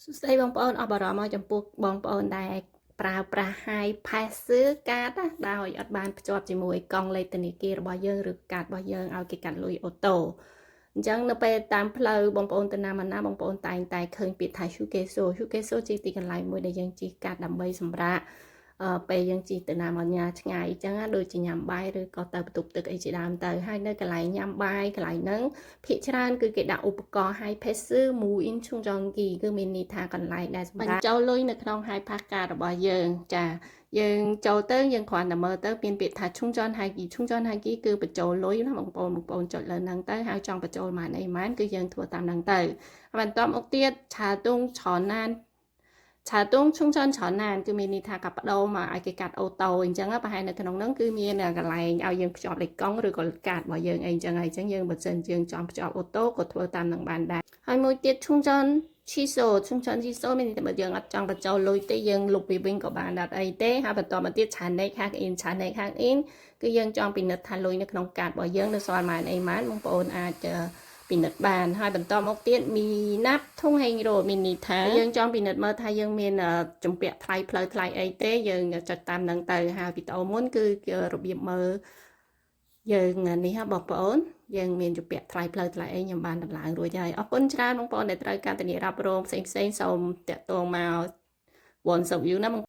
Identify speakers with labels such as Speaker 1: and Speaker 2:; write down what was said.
Speaker 1: សួស្តីបងប្អូនអបអរមកចំពោះបងប្អូនដែលប្រើប្រាស់ High Pass កាតដោយអត់បានភ្ជាប់ជាមួយកង់លេខធនាគាររបស់យើងឬកាតរបស់យើងឲ្យគេកាត់លុយអូតូអញ្ចឹងនៅពេលតាមផ្លូវបងប្អូនទៅណាមកណាបងប្អូនតែងតែឃើញពាក្យថា Shukeso ជាទីកន្លែងមួយដែលយើងជិះកាតដើម្បីសម្រាកពេលយើងជិះទៅណាមកណាឆ្ងាយអញ្ចឹងដូចជាញ៉ាំបាយឬក៏ទៅបន្ទប់ទឹកអីជាដើមទៅហើយនៅកន្លែងញ៉ាំបាយកន្លែងហ្នឹងភាគច្រើនគឺគេដាក់ឧបករណ៍ High Pass មួយ in chung jong gi គឺមានន័យថាកន្លែងដែលសម្រាប់បញ្ចូលលុយនៅក្នុង High Pass កាតរបស់យើងចាយើងចូលទៅយើងគ្រាន់តែមើលទៅមានពាក្យថា chung jon hai gi គឺបញ្ចូលលុយណាបងប្អូនចុចលើហ្នឹងទៅហើយចង់បញ្ចូលប៉ុន្មានគឺយើងធ្វើតាមហ្នឹងទៅបន្ទាប់មកទៀតឆាតុងឆណានឆាតុងchung jonឆណានគឺមានន័យថាកាប់បដូរមកឲ្យគេកាត់អូតូអញ្ចឹងប្រហែលនៅក្នុងហ្នឹងគឺមានកន្លែងឲ្យយើងភ្ជាប់លេខកង់ឬក៏កាតរបស់យើងអីអញ្ចឹងយើងបើសិនយើងចង់ភ្ជាប់អូតូក៏ធ្វើតាមនឹងបានដែរហើយមួយទៀតchung jon Chiso មានន័យថាបើយើងអត់ចង់បញ្ចូលលុយទេយើងលុបវាវិញក៏បានអត់អីទេហើយបន្តមកទៀត Chanek Hack In គឺយើងចង់ពិនិត្យថាលុយនៅក្នុងកាតរបស់យើងនៅសល់ប៉ុន្មានបងប្អូនអាចពិនិត្យបានហើយបន្តមកទៀតមីណាប់ធុងហេងរ៉ូមានន័យថាយើងចង់ពិនិត្យមើលថាយើងមានជំពាក់ថ្លៃផ្លូវថ្លៃអីទេយើងចុចតាមហ្នឹងទៅហើយវីដេអូមុនគឺរបៀបមើលយើងនេះហ่าបងប្អូនយើងមានជំពាក់ថ្លៃផ្លូវថ្លៃអីខ្ញុំបានតម្លើងរួចហើយអរគុណច្រើនបងប្អូនដែលត្រូវការធានារ៉ាប់រងផ្សេងសូមតាក់ទងមក One Sub View ណា